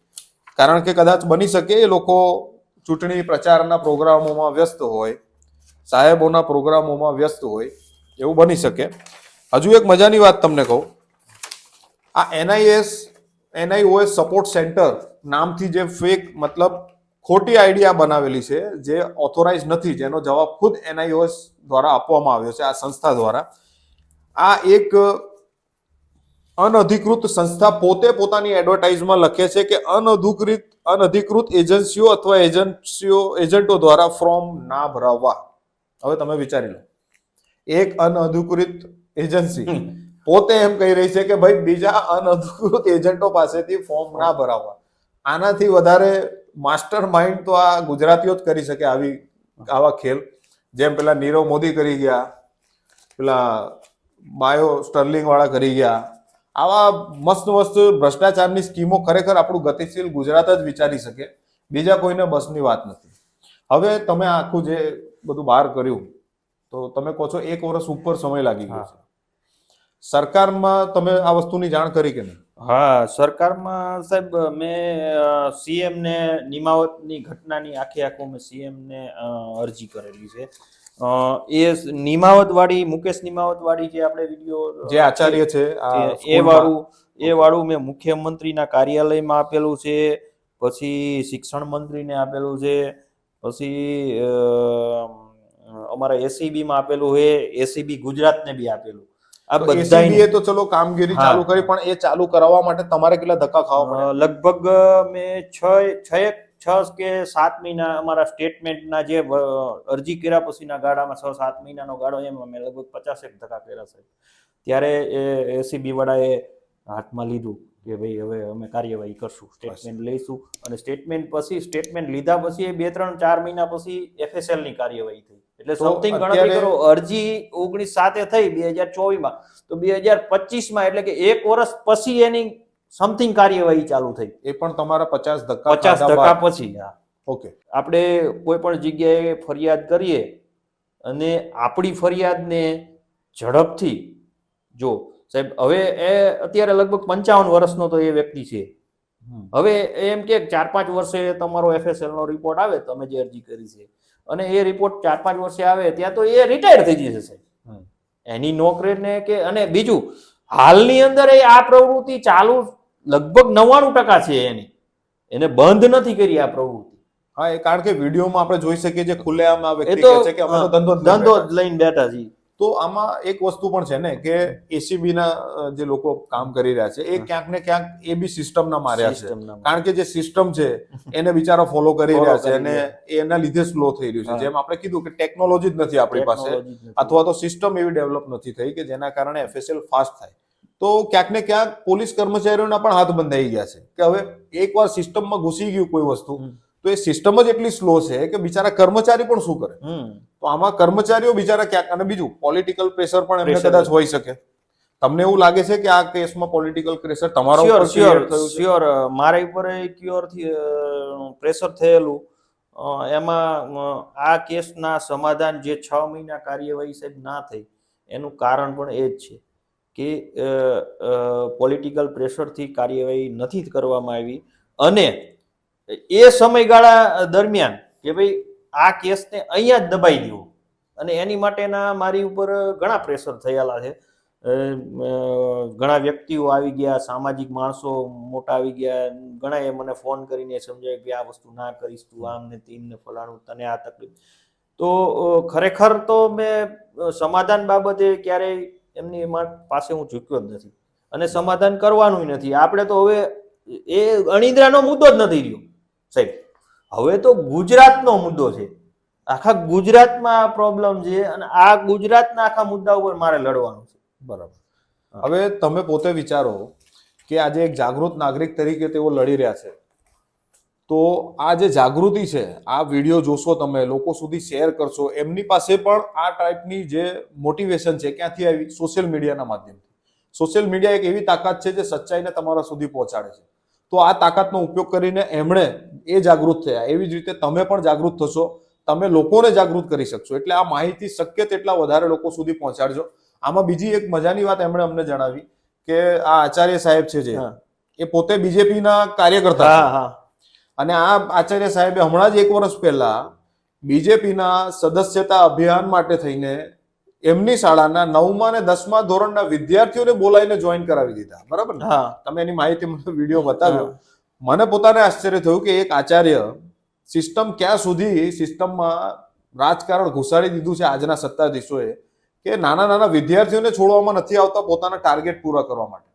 કારણ કે કદાચ બની શકે એ લોકો ચૂંટણી પ્રચારના પ્રોગ્રામોમાં વ્યસ્ત હોય, સાહેબોના પ્રોગ્રામોમાં વ્યસ્ત હોય, એવું બની શકે. હજુ એક મજાની વાત તમને કહું, આ NIOS સપોર્ટ સેન્ટર નામથી જે ફેક, મતલબ ખોટી આઈડિયા બનાવેલી છે, જે ઓથોરાઇઝ નથી, જેનો જવાબ ખુદ NIOS દ્વારા આપવામાં આવ્યો છે, આ સંસ્થા દ્વારા. આ એક અનધિકૃત સંસ્થા પોતે પોતાની એડવર્ટાઇઝમાં લખે છે કે અનધિકૃત એજન્સીઓ અથવા એજન્ટો દ્વારા ફોર્મ ના ભરાવવા. હવે તમે વિચારી લો, એક અનધિકૃત એજન્સી પોતે એમ કહી રહી છે કે ભાઈ બીજા અનધિકૃત એજન્ટો પાસેથી ફોર્મ ના ભરાવવા. આનાથી વધારે માસ્ટર માઇન્ડ તો આ ગુજરાતીઓ જ કરી શકે આવા ખેલ. જેમ પેલા નીરવ મોદી કરી ગયા, પેલા બાયો સ્ટર્લિંગ વાળા કરી ગયા. આવા મસ્ત મસ્ત ભ્રષ્ટાચારની સ્કીમો ખરેખર આપણું ગતિશીલ ગુજરાત જ વિચારી શકે, બીજા કોઈને બસની વાત નથી. હવે તમે આખું જે બધું બહાર કર્યું, તો તમે કહો છો 1 વર્ષ ઉપર સમય લાગી ગયો છે. સરકારમાં તમે આ વસ્તુની જાણ કરી કે નહીં? હા, સરકારમાં સાહેબ મેં CM ને નિમાવતની ઘટનાની આખું મેં CM ને અરજી કરેલી છે. એ નિમાવત વાળી, મુકેશ નિમાવત વાળી જે આપણે વિડીયો, જે આચાર્ય છે એ વાળું મેં મુખ્યમંત્રીના કાર્યાલયમાં આપેલું છે, પછી શિક્ષણ મંત્રીને આપેલું છે, પછી અમારા ACB માં આપેલું છે, ACB ગુજરાતને બી આપેલું. આ બધા તો ચલો કામગીરી ચાલુ કરી, પણ એ ચાલુ કરાવવા માટે તમારે કેટલા ધક્કા ખાવા પડે? લગભગ મેં 6 કે 7 મહિના અમારા સ્ટેટમેન્ટના જે અરજી કર્યા પછીના ગાળામાં 6-7 મહિનાનો ગાળો, એમ અમે લગભગ 50 ધક્કા કર્યા છે. ત્યારે એ ACB વાળાએ હાથમાં લીધું કે ભાઈ હવે અમે કાર્યવાહી કરશું, સ્ટેટમેન્ટ લઈશું. અને સ્ટેટમેન્ટ લીધા પછી 2-3-4 મહિના પછી FSL ની કાર્યવાહી થઈ. એટલે સમથિંગ ગણતરી કરો, અરજી 19/7 થઈ 2024માં, તો 2025માં એટલે કે 1 વર્ષ પછી એની સમથિંગ કાર્યવાહી ચાલુ થઈ. એ પણ તમારા 50 ધક્કા પછી. ઓકે, આપણે કોઈ પણ જગ્યાએ ફરિયાદ કરીએ અને આપણી ફરિયાદને ઝડપથી, જો સાહેબ હવે એ અત્યારે લગભગ 55 વર્ષનો તો એ વ્યક્તિ છે, હવે એમ કે 4-5 વર્ષે તમારો FSL નો રિપોર્ટ આવે, તમે જે અરજી કરી છે, અને એ રિપોર્ટ 4-5 વર્ષે આવે ત્યાં તો એ રિટાયર થઈ જશે સાહેબ, એની નોકરીને કે. અને બીજું, હાલની અંદર એ આ પ્રવૃત્તિ ચાલુ લગભગ 99% છે એની, એને બંધ નથી કરી આ પ્રવૃત્તિ. હા, એ કારણ કે વિડીયોમાં આપણે જોઈ શકીએ જે ખુલ્લેઆમ આ વ્યક્તિ કહે છે કે અમે તો ધંધો જ લઈને બેઠા છીએ. તો આમાં એક વસ્તુ પણ છે ને કે ACB ના જે લોકો કામ કરી રહ્યા છે, એ ક્યાંક ને ક્યાંક એ બી સિસ્ટમના માર્યા છે. કારણ કે જે સિસ્ટમ છે એને બિચારા ફોલો કરી રહ્યા છે, અને એના લીધે સ્લો થઈ રહ્યું છે. જેમ આપણે કીધું કે ટેકનોલોજી જ નથી આપણી પાસે, અથવા તો સિસ્ટમ એવી ડેવલપ નથી થઈ કે જેના કારણે FSL ફાસ્ટ થાય. તો ક્યાંક ને ક્યાંક પોલીસ કર્મચારીઓના પણ હાથ બંધાઈ ગયા છે કે હવે એકવાર સિસ્ટમમાં ઘૂસી ગયું કોઈ વસ્તુ, તો એ સિસ્ટમ જ એટલી સ્લો છે કે બિચારા કર્મચારી પણ શું કરે. તો આમાં કર્મચારીઓ બિચારા ક્યાંક, અને બીજું પોલિટિકલ પ્રેશર પણ એમને કદાચ હોઈ શકે. તમને એવું લાગે છે કે આ કેસમાં પોલિટિકલ પ્રેશર તમારા ઉપર ક્રિએટ થયું છે? શ્યોર, મારા ઉપર પ્રેશર થયેલું. એમાં આ કેસના સમાધાન જે 6 મહિના કાર્યવાહી સાહેબ ના થઈ, એનું કારણ પણ એ જ છે કે પોલિટિકલ પ્રેશરથી કાર્યવાહી નથી કરવામાં આવી અને એ સમયગાળા દરમિયાન કે ભાઈ આ કેસને અહીંયા જ દબાઈ દેવો અને એની માટેના મારી ઉપર ઘણા પ્રેશર થયેલા છે. ઘણા વ્યક્તિઓ આવી ગયા, સામાજિક માણસો મોટા આવી ગયા, ઘણાએ મને ફોન કરીને સમજાય કે આ વસ્તુ ના કરીશ તું, આમ ને તેમ ને ફલાણું, તને આ તકલીફ. તો ખરેખર તો મેં સમાધાન બાબતે ક્યારેય એમની પાસે હું ઝૂક્યો જ નથી અને સમાધાન કરવાનું નથી. આપણે તો હવે એ અણિદ્રાનો મુદ્દો જ નથી રહ્યો સાહેબ, હવે તો ગુજરાતનો મુદ્દો છે. આખા ગુજરાતમાં આ પ્રોબ્લેમ છે અને આ ગુજરાતના આખા મુદ્દા ઉપર મારે લડવાનું છે. બરાબર. હવે તમે પોતે વિચારો કે આજે એક જાગૃત નાગરિક તરીકે તેઓ લડી રહ્યા છે, તો આ જે જાગૃતિ છે, આ વિડીયો જોશો તમે, લોકો સુધી શેર કરશો, એમની પાસે પણ આ ટાઈપની જે મોટિવેશન છે ક્યાંથી આવી? સોશિયલ મીડિયાના માધ્યમથી. સોશિયલ મીડિયા એક એવી તાકાત છે જે સચ્ચાઈને તમારા સુધી પહોંચાડે છે. તો આ તાકાતનો ઉપયોગ કરીને એમણે એ જાગૃત થયા. એવી જ રીતે તમે પણ જાગૃત થશો, તમે લોકોને જાગૃત કરી શકશો. એટલે આ માહિતી શક્ય તેટલા વધારે લોકો સુધી પહોંચાડજો. આમાં બીજી એક મજાની વાત એમણે અમને જણાવી કે આ આચાર્ય સાહેબ છે જે એ પોતે બીજેપીના કાર્યકર્તા છે અને આ આચાર્ય સાહેબે હમણાં જ 1 વર્ષ પહેલા બીજેપીના સદસ્યતા અભિયાન માટે થઈને એમની શાળાના 9મા અને 10મા ધોરણના વિદ્યાર્થીઓને બોલાવીને જોઈન કરાવી દીધા. બરાબર ને? તમે એની માહિતી મને વિડીયો બતાવ્યો. મને પોતાને આશ્ચર્ય થયું કે એક આચાર્ય સિસ્ટમ ક્યાં સુધી સિસ્ટમમાં રાજકારણ ઘુસાડી દીધું છે આજના સત્તાધીશોએ કે નાના નાના વિદ્યાર્થીઓને છોડવામાં નથી આવતા પોતાના ટાર્ગેટ પૂરા કરવા માટે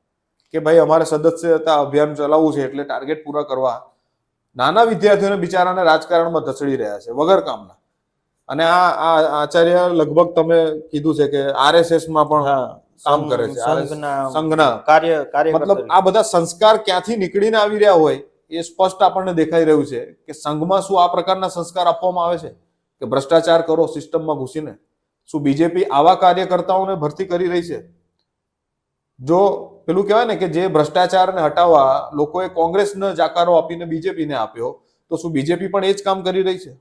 કે ભાઈ અમારે સદસ્યતા અભિયાન ચલાવવું છે એટલે ટાર્ગેટ પૂરા કરવા નાના વિદ્યાર્થીઓને બિચારાને રાજકારણમાં ધસડી રહ્યા છે વગર કામના. અને આ આચાર્ય લગભગ તમે કીધું છે કે RSS માં પણ કામ કરે છે, સંઘના કાર્ય. મતલબ આ બધા સંસ્કાર ક્યાંથી નીકળીને આવી રહ્યા હોય એ સ્પષ્ટ આપણને દેખાઈ રહ્યું છે કે સંઘમાં શું આ પ્રકારના સંસ્કાર આપવામાં આવે છે કે ભ્રષ્ટાચાર કરો સિસ્ટમમાં ઘૂસીને? શું બીજેપી આવા કાર્યકર્તાઓને ભરતી કરી રહી છે? જો પેલું કહેવાય ને કે જે ભ્રષ્ટાચારને હટાવવા લોકોએ કોંગ્રેસને જાકારો આપીને બીજેપીને આપ્યો, તો શું બીજેપી પણ એ જ કામ કરી રહી છે?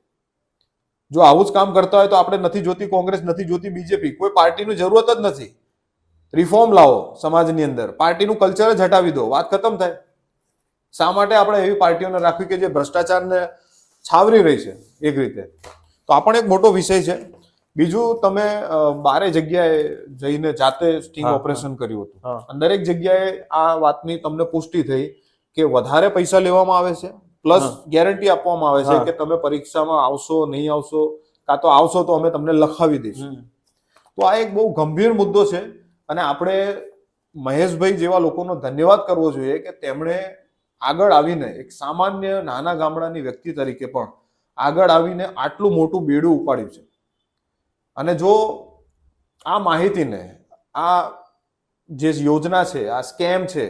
જો આવું જ કામ કરતા હોય તો આપણે નથી જોતી કોંગ્રેસ, નથી જોતી બીજેપી, કોઈ પાર્ટીની જરૂરત જ નથી. રિફોર્મ લાવો સમાજની અંદર, પાર્ટીનું કલ્ચર જ હટાવી દો, વાત ખતમ થાય. શા માટે આપણે એવી પાર્ટીઓને રાખવી કે જે ભ્રષ્ટાચારને છાવરી રહી છે એક રીતે? તો આ પણ એક મોટો વિષય છે. બીજું, તમે 12 જગ્યાએ જઈને જાતે સ્ટિંગ ઓપરેશન કર્યું હતું અને દરેક જગ્યાએ આ વાતની તમને પુષ્ટિ થઈ કે વધારે પૈસા લેવામાં આવે છે, પ્લસ ગેરંટી આપવામાં આવે છે કે તમે પરીક્ષામાં આવશો, નહીં આવશો, કાં તો આવશો તો અમે તમને લખાવી દઈશું. તો આ એક બહુ ગંભીર મુદ્દો છે અને આપણે મહેશભાઈ જેવા લોકોનો ધન્યવાદ કરવો જોઈએ કે તેમણે આગળ આવીને એક સામાન્ય નાના ગામડાની વ્યક્તિ તરીકે પણ આગળ આવીને આટલું મોટું બેડું ઉપાડ્યું છે. અને જો આ માહિતીને, આ જે યોજના છે, આ સ્કેમ છે,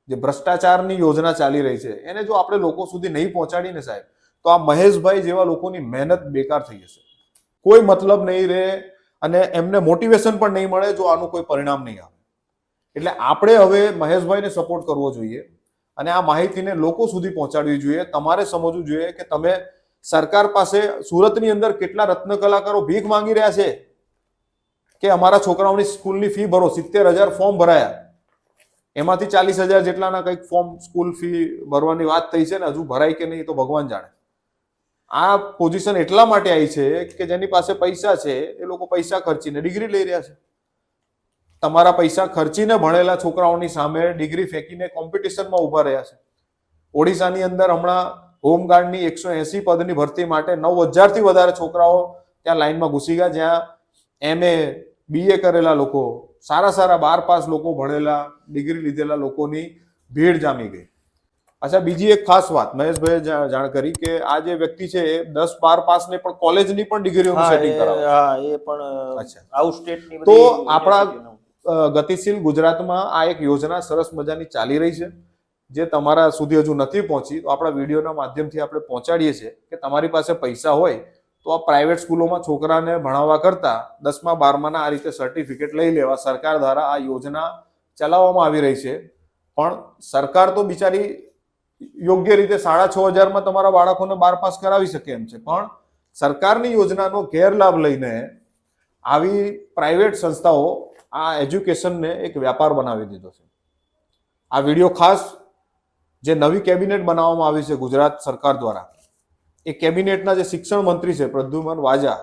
જે ભ્રષ્ટાચારની યોજના ચાલી રહી છે, એને જો આપણે લોકો સુધી નહીં પહોંચાડીને સાહેબ, તો આ મહેશભાઈ જેવા લોકોની મહેનત બેકાર થઈ જશે. કોઈ મતલબ નહીં રહે અને એમને મોટિવેશન પણ નહીં મળે જો આનું કોઈ પરિણામ નહીં આવે. એટલે આપણે હવે મહેશભાઈને સપોર્ટ કરવો જોઈએ અને આ માહિતીને લોકો સુધી પહોંચાડવી જોઈએ. તમારે સમજવું જોઈએ કે તમે સરકાર પાસે, સુરતની અંદર કેટલા રત્ન કલાકારો ભીખ માંગી રહ્યા છે કે અમારા છોકરાઓની સ્કૂલની ફી ભરો. 70,000 ફોર્મ ભરાયા, એમાંથી 40,000 જેટલાના કંઈક ફોર્મ સ્કૂલ ફી ભરવાની વાત થઈ છે ને હજુ ભરાય કે નહીં તો ભગવાન જાણે. આ પોઝિશન એટલા માટે આવી છે કે જેની પાસે પૈસા છે એ લોકો પૈસા ખર્ચીને ડિગ્રી લઈ રહ્યા છે. તમારા પૈસા ખર્ચીને ભણેલા છોકરાઓની સામે ડિગ્રી ફેંકીને કોમ્પિટિશનમાં ઉભા રહ્યા છે. ઓડિશાની અંદર હમણાં હોમગાર્ડની 180 પદની ભરતી માટે 9,000 થી વધારે છોકરાઓ ત્યાં લાઈનમાં ઘૂસી ગયા, જ્યાં MA BA કરેલા લોકો, સારા 12 પાસ લોકો, ભણેલા ડિગ્રી લીધેલા લોકોની ભીડ જામી ગઈ. અચ્છા, બીજી એક ખાસ વાત મહેશભાઈએ જાણ કરી કે આ જે વ્યક્તિ છે એ 10-12 પાસ ને પણ કોલેજની પણ ડિગ્રીઓનું સેટિંગ કરાવે. એ પણ આઉટ સ્ટેટની. તો આપણા ગતિશીલ ગુજરાતમાં આ એક યોજના સરસ મજાની ચાલી રહી છે જે તમારા સુધી હજુ નથી પહોંચી. તો આપણા વિડીયોના માધ્યમથી આપણે પહોંચાડીએ છીએ કે તમારી પાસે પૈસા હોય તો આ પ્રાઇવેટ સ્કૂલોમાં છોકરાને ભણાવવા કરતા 10મા 12માના આ રીતે સર્ટિફિકેટ લઈ લેવા. સરકાર દ્વારા આ યોજના ચલાવવામાં આવી રહી છે, પણ સરકાર તો બિચારી યોગ્ય રીતે 6,500 તમારા બાળકોને 12 પાસ કરાવી શકે એમ છે, પણ સરકારની યોજનાનો ગેરલાભ લઈને આવી પ્રાઇવેટ સંસ્થાઓ આ એજ્યુકેશનને એક વ્યાપાર બનાવી દીધો છે. આ વિડીયો ખાસ જે નવી કેબિનેટ બનાવવામાં આવી છે ગુજરાત સરકાર દ્વારા, એ કેબિનેટના જે શિક્ષણ મંત્રી છે પ્રદ્યુમન વાજા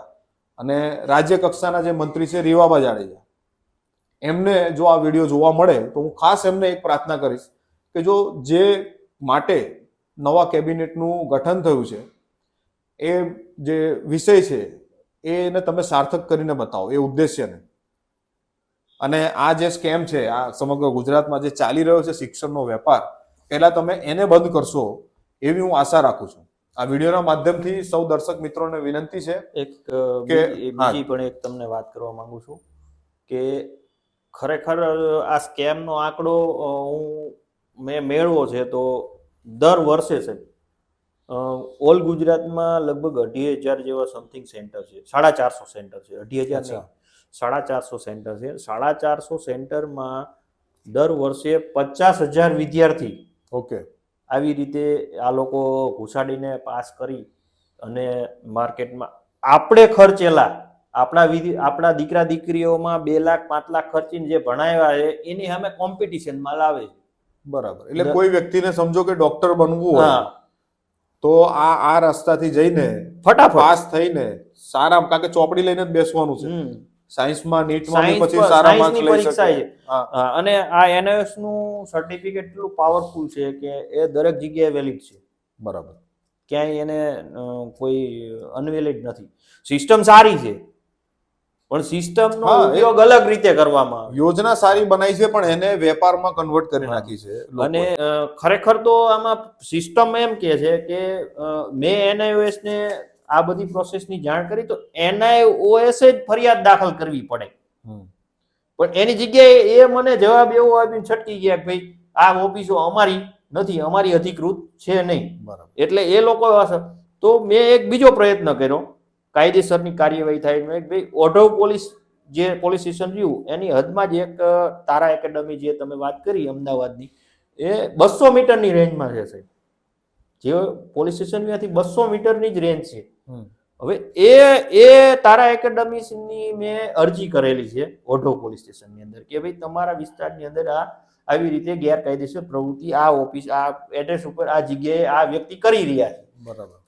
અને રાજ્ય કક્ષાના જે મંત્રી છે રીવાબા જાડેજા, એમને જો આ વિડીયો જોવા મળે તો હું ખાસ એમને એક પ્રાર્થના કરીશ કે જો જે માટે નવા કેબિનેટનું ગઠન થયું છે એ જે વિષય છે એને તમે સાર્થક કરીને બતાવો, એ ઉદ્દેશ્યને. અને આ જે સ્કેમ છે, આ સમગ્ર ગુજરાતમાં જે ચાલી રહ્યો છે શિક્ષણનો વેપાર, પહેલા તમે એને બંધ કરશો એવી હું આશા રાખું છું. આ વિડીયોના માધ્યમથી સૌ દર્શક મિત્રોને વિનંતી છે બીજી પણ એક તમને વાત કરવા માંગુ છું કે ખરેખર આ સ્કેમનો આંકડો મેં મેળવો છે તો દર વર્ષે છે ઓલ ગુજરાતમાં લગભગ 2,500 જેવા સમથિંગ સેન્ટર છે, 450 સેન્ટર છે, 2,500 નહીં, 450 સેન્ટર છે. 450 સેન્ટરમાં દર વર્ષે 50,000 વિદ્યાર્થી ઓકે આવી રીતે આ લોકો ઘુસાડીને પાસ કરી અને માર્કેટમાં આપણે ખર્ચેલા આપણા દીકરા દીકરીઓમાં 2 લાખ 5 લાખ ખર્ચીને જે ભણાવ્યા છે એની સામે કોમ્પિટિશનમાં લાવે છે. બરાબર. એટલે કોઈ વ્યક્તિને સમજો કે ડોક્ટર બનવું હોય તો આ રસ્તાથી જઈને ફટાફટ પાસ થઈને સારા, કારણ કે ચોપડી લઈને જ બેસવાનું છે. સાયન્સમાં નીટમાં પછી સારા માર્ક્સ લઈ પરીક્ષા શકે. છે અને આ NIOS નું સર્ટિફિકેટ એટલું પાવરફુલ છે કે એ દરેક જગ્યાએ વેલિડ છે. બરાબર. ક્યાંય એને કોઈ અનવેલિડ નથી. સિસ્ટમ સારી છે પણ સિસ્ટમનો ઉપયોગ અલગ રીતે કરવામાં આવે. યોજના સારી બનાવી છે પણ એને વેપારમાં કન્વર્ટ કરી નાખી છે. અને ખરેખર તો આમાં સિસ્ટમ એમ કે છે કે મેં NIOS ને આ બધી પ્રોસેસની જાણ કરી તો NIOS જ ફરિયાદ દાખલ કરવી પડે, પણ એની જગ્યાએ એ મને જવાબ એવો આપીને છટકી ગયા કે ભાઈ આ ઓફિસો અમારી નથી, અમારી અધિકૃત છે નહીં. એટલે એ લોકો તો મેં એક બીજો પ્રયત્ન કર્યો કાયદેસરની કાર્યવાહી થાય. ભાઈ ઓઢવ પોલીસ જે પોલીસ સ્ટેશન રહ્યું એની હદમાં જ એક તારા એકેડમી જે તમે વાત કરી અમદાવાદની, એ 200 મીટરની રેન્જમાં છે સાહેબ. જે પોલીસ સ્ટેશન ત્યાંથી 200 મીટરની જ રેન્જ છે. હવે એ તારા એકેડમીની મેં અરજી કરેલી છે ઓઢવ પોલીસ સ્ટેશનની અંદર કે ભાઈ તમારા વિસ્તારની અંદર આવી રીતે ગેરકાયદેસર પ્રવૃત્તિ આ ઓફિસ આ એડ્રેસ ઉપર આ જગ્યાએ આ વ્યક્તિ કરી રહ્યા છે. બરાબર.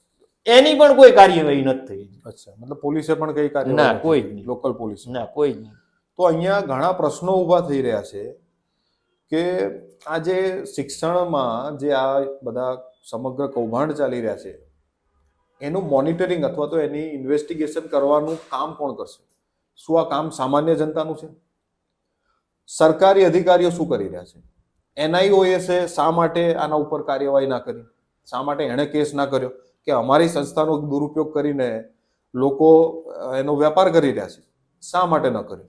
એની પણ કોઈ કાર્યવાહી નથી થઈ. અચ્છા, મતલબ પોલીસે પણ કઈ ના, કાર્યવાહી? કોઈ જ નહીં. Local police? ના, કોઈ જ નહીં. તો અહીંયા ઘણા પ્રશ્નો ઊભા થઈ રહ્યા છે કે આ જે શિક્ષણમાં જે આ બધા સમગ્ર કૌભાંડ ચાલી રહ્યા છે એનું મોનિટરિંગ અથવા તો એની ઇન્વેસ્ટિગેશન કરવાનું કામ કોણ કરશે? શું આ કામ સામાન્ય જનતાનું છે? સરકારી અધિકારીઓ શું કરી રહ્યા છે? NIOS શા માટે આના ઉપર કાર્યવાહી ના કરી? શા માટે એણે કેસ ના કર્યો કે અમારી સંસ્થાનો દુરુપયોગ કરીને લોકો એનો વેપાર કરી રહ્યા છે? શા માટે ન કર્યો?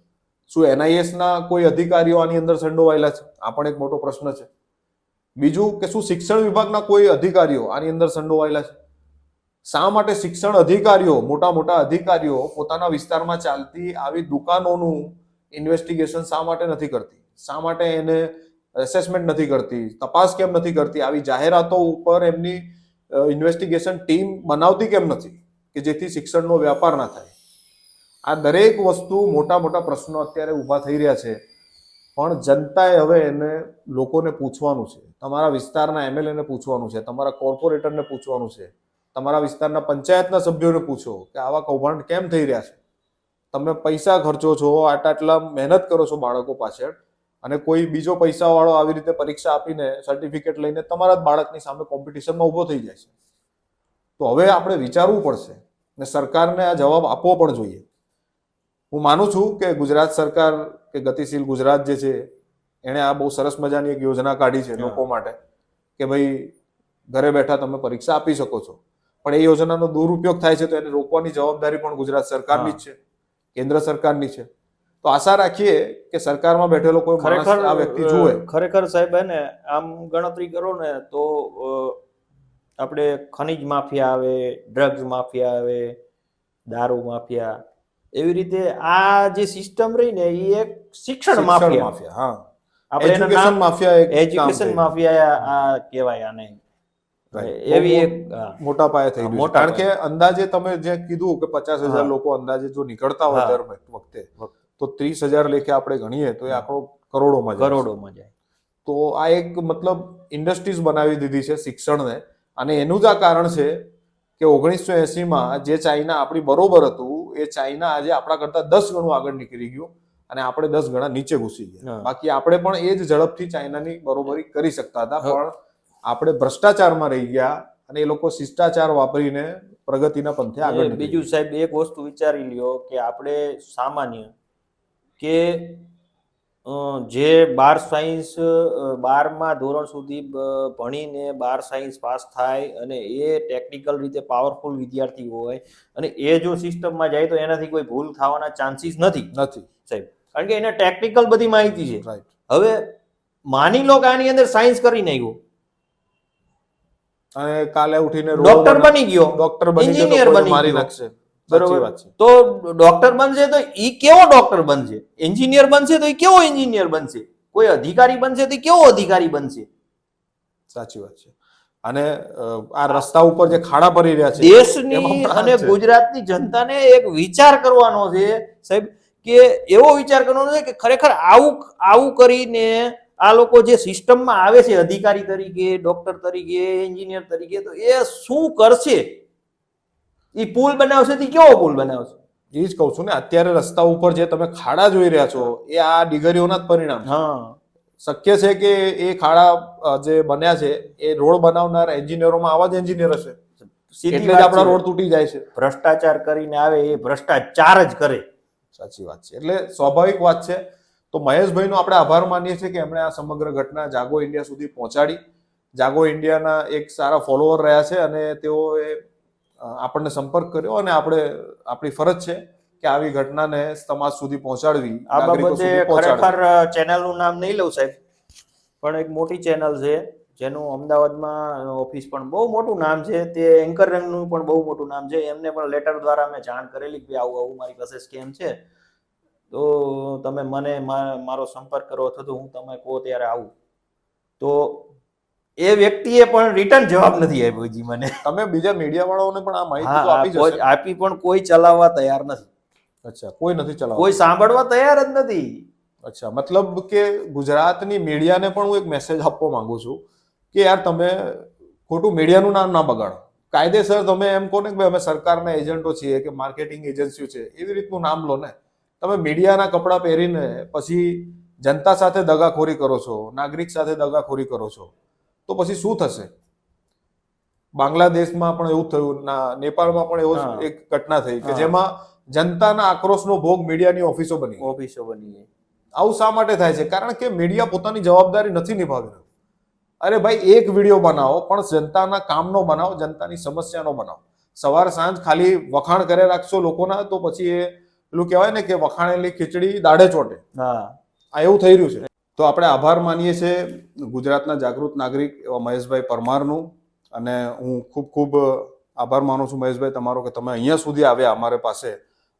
શું NIS ના કોઈ અધિકારીઓ આની અંદર સંડોવાયેલા છે? આ પણ એક મોટો પ્રશ્ન છે. બીજું કે શું શિક્ષણ વિભાગના કોઈ અધિકારીઓ આની અંદર સંડોવાયેલા છે? શા માટે શિક્ષણ અધિકારીઓ, મોટા મોટા અધિકારીઓ પોતાના વિસ્તારમાં ચાલતી આવી દુકાનોનું ઇન્વેસ્ટિગેશન શા માટે નથી કરતી? શા માટે એને એસેસમેન્ટ નથી કરતી? તપાસ કેમ નથી કરતી? આવી જાહેરાતો ઉપર એમની ઇન્વેસ્ટિગેશન ટીમ બનાવતી કેમ નથી કે જેથી શિક્ષણનો વેપાર ના થાય? આ દરેક વસ્તુ મોટા મોટા પ્રશ્નો અત્યારે ઊભા થઈ રહ્યા છે, પણ જનતાએ હવે એને લોકોને પૂછવાનું છે. તમારા વિસ્તારના MLA ને પૂછવાનું છે, તમારા કોર્પોરેટરને પૂછવાનું છે, તમારા વિસ્તારના પંચાયતના સભ્યોને પૂછો કે આવા કૌભાંડ કેમ થઈ રહ્યા છે? તમે પૈસા ખર્ચો છો, આટલા મહેનત કરો છો બાળકો પાછળ, અને કોઈ બીજો પૈસાવાળો આવી રીતે પરીક્ષા આપીને સર્ટિફિકેટ લઈને તમારા જ બાળકની સામે કોમ્પિટિશનમાં ઊભો થઈ જાય છે. તો હવે આપણે વિચારવું પડશે ને સરકારને આ જવાબ આપવો પણ જોઈએ. હું માનું છું કે ગુજરાત સરકાર કે ગતિશીલ ગુજરાત જે છે એણે આ બહુ સરસ મજાની એક યોજના કાઢી છે લોકો માટે કે ભાઈ ઘરે બેઠા તમે પરીક્ષા આપી શકો છો, પણ એ યોજનાનો દુરુપયોગ થાય છે તો એને રોકવાની જવાબદારી પણ ગુજરાત સરકારની જ છે, કેન્દ્ર સરકારની છે. તો આશા રાખીએ કે સરકારમાં બેઠેલો કોઈ માણસ આ વ્યક્તિ જુએ. ખરેખર સાહેબ ને આમ ગણતરી કરો ને તો આપણે ખનીજ માફિયા આવે, ડ્રગ્સ માફિયા આવે, દારૂ માફિયા, એવી રીતે આ જે સિસ્ટમ રહી ને એ એક શિક્ષણ માફિયા. હા, આપણે એજ્યુકેશન માફિયા, એજ્યુકેશન માફિયા આ કહેવાય આને. એવી એક મોટા પાયે થઈ ગયું. કારણ કે અંદાજે તમે જે કીધું કે 50,000 લોકો અંદાજે જો નીકળતા હોય દર વખતે, તો 30,000 લેખે આપણે ગણીએ તો એ આંકડો કરોડોમાં જાય છે. કરોડોમાં જાય. તો આ એક મતલબ ઇન્ડસ્ટ્રીઝ બનાવી દીધી છે શિક્ષણને, અને એનું જ આ કારણ છે કે 1980માં જે ચાઇના આપણી બરોબર હતું એ ચાઇના આજે આપણા કરતા 10 ગણું આગળ નીકળી ગયું અને આપણે 10 ગણા નીચે ઘૂસી ગયા. હા. બાકી આપણે પણ એ જ ઝડપથી ચાઇનાની બરોબરી કરી શકતા હતા, પણ આપણે ભ્રષ્ટાચારમાં રહી ગયા અને એ લોકો શિષ્ટાચાર વાપરીને પ્રગતિના પંથે આગળ નીકળી બીજું સાહેબ એક વસ્તુ વિચારી લ્યો કે આપણે સામાન્ય કે જે 12માં ધોરણ સુધી ભણીને 12 સાયન્સ પાસ થાય અને એ ટેકનિકલ રીતે પાવરફુલ વિદ્યાર્થી હોય અને એ જો સિસ્ટમમાં જાય તો એનાથી કોઈ ભૂલ થવાના ચાન્સીસ નથી નથી. સાહેબ, કારણ કે એને ટેકનિકલ બધી માહિતી છે. રાઈટ. હવે માની લો કે આની અંદર સાયન્સ કરી નાખ્યું, અને કાલે ઉઠીને ડોક્ટર બની ગયો, ડોક્ટર બની ગયો engineer તો કોઈ બની મારી ગયો. નાખશે. સાચી બરોબર, વાત છે. તો ડોક્ટર બનશે તો ઈ કેવો ડોક્ટર બનશે? એન્જિનિયર બનશે તો ઈ કેવો એન્જિનિયર બનશે? કોઈ અધિકારી બનશે તો ઈ કેવો અધિકારી બનશે? સાચી વાત છે. અને આ રસ્તા ઉપર જે ખાડા પડી રહ્યા છે દેશની એમાં પણ આ અને છે. ગુજરાતની જનતાને એક વિચાર કરવાનો છે સાહેબ, કે એવો વિચાર કરવાનો છે કે ખરેખર આવું કરીને આ લોકો જે સિસ્ટમમાં આવે છે અધિકારી તરીકે, ડોક્ટર તરીકે, એન્જિનિયર તરીકે, તો એ શું કરશે? ઈ પુલ બનાવશે તો ઈ કેવો પુલ બનાવશે? એ જ કહું છું ને, અત્યારે રસ્તા ઉપર જે તમે ખાડા જોઈ રહ્યા છો એ આ ડિગરીઓના જ પરિણામ છે. હા, શક્ય છે કે એ ખાડા જે બન્યા છે એ રોડ બનાવનાર એન્જિનિયરોમાં આવા જ એન્જિનિયર હશે, સીધી એટલે જ વાત આપણા છે. રોડ તૂટી જાય છે. ભ્રષ્ટાચાર કરીને આવે એ ભ્રષ્ટાચાર જ કરે. સાચી વાત છે. એટલે સ્વાભાવિક વાત છે. તો મહેશભાઈનો આપણે આભાર માનીએ છીએ કે એમણે આ સમગ્ર ઘટના જાગો ઇન્ડિયા સુધી પહોંચાડી. જાગો ઇન્ડિયાના એક સારા ફોલોવર રહ્યા છે અને તેઓએ આપણને સંપર્ક કર્યો અને આપણી ફરજ છે કે આવી ઘટનાને સમાજ સુધી પહોંચાડવી, આ નાગરિકો બાબતે સુધી પહોંચાડવી. ખરેખર ચેનલનું નામ નહીં લઉં સાહેબ, પણ એક મોટી ચેનલ છે જેનું અમદાવાદમાં ઓફિસ પણ બહુ મોટું નામ છે, તે એન્કર રંગનું પણ બહુ મોટું નામ છે. એમને પણ લેટર દ્વારા મેં જાણ કરેલી કે આવું મારી પાસે સ્કેમ છે, તો તમે મને મારો સંપર્ક કરો અથવા તો હું તમે કહો ત્યારે આવું. તો એ વ્યક્તિએ પણ રિટર્ન જવાબ નથી આપ્યો હજી મને. તમે બીજા મીડિયા વાળાઓને પણ આ માહિતી તો હા, આપી કોઈ જશે. આપી પણ કોઈ ચલાવવા તૈયાર નથી, અચ્છા, કોઈ નથી ચલાવતું. કોઈ સાંભળવા તૈયાર જ નથી. અચ્છા, મતલબ કે ગુજરાતની મીડિયાને પણ હું એક મેસેજ આપવા માંગુ છું કે યાર તમે ખોટું મીડિયાનું નામ ના બગાડો. કાયદેસર તમે એમ કહો ને કે ભાઈ અમે સરકારના એજન્ટો છીએ કે માર્કેટિંગ એજન્સીઓ છે, એવી રીતનું નામ લો ને. તમે મીડિયાના કપડાં પહેરીને પછી જનતા સાથે દગાખોરી કરો છો, નાગરિક સાથે દગાખોરી કરો છો, તો પછી શું થશે? બાંગ્લાદેશમાં પણ એવું થયું, નેપાળમાં પણ એવો હા. એક ઘટના થઈ કે હા. જેમાં જનતાના આક્રોશનો ભોગ મીડિયાની ઓફિસો બની. ઓફિસો બની ગઈ. આવું શા માટે થાય છે? કારણ કે મીડિયા પોતાની જવાબદારી નથી નિભાવી રહ્યું. અરે ભાઈ, એક વિડીયો બનાવો પણ જનતાના કામનો બનાવો, જનતાની સમસ્યાનો બનાવો. સવાર સાંજ ખાલી વખાણ કરે રાખશો લોકોના તો પછી એ પેલું કહેવાય ને કે વખાણેલી ખીચડી દાઢે ચોટે. હા, આ એવું થઈ રહ્યું છે. તો આપણે આભાર માનીએ છીએ ગુજરાતના જાગૃત નાગરિક એવા મહેશભાઈ પરમારનું, અને હું ખૂબ ખૂબ આભાર માનું છું મહેશભાઈ તમારો કે તમે અહીંયા સુધી આવ્યા અમારી પાસે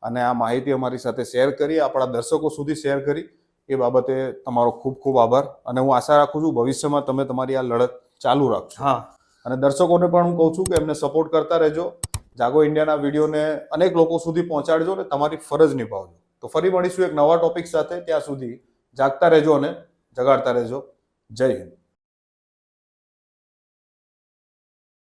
અને આ માહિતી અમારી સાથે શેર કરી, આપણા દર્શકો સુધી શેર કરી. એ બાબતે તમારો ખૂબ ખૂબ આભાર, અને હું આશા રાખું છું ભવિષ્યમાં તમે તમારી આ લડત ચાલુ રાખશો. હા. અને દર્શકોને પણ હું કહું છું કે એમને સપોર્ટ કરતા રહેજો, જાગો ઇન્ડિયાના વિડીયોને અનેક લોકો સુધી પહોંચાડજો અને તમારી ફરજ નિભાવજો. તો ફરી મળીશું એક નવા ટોપિક સાથે. ત્યાં સુધી જાગતા રહેજો અને જગાડતા રહેજો. જય હિન્દ.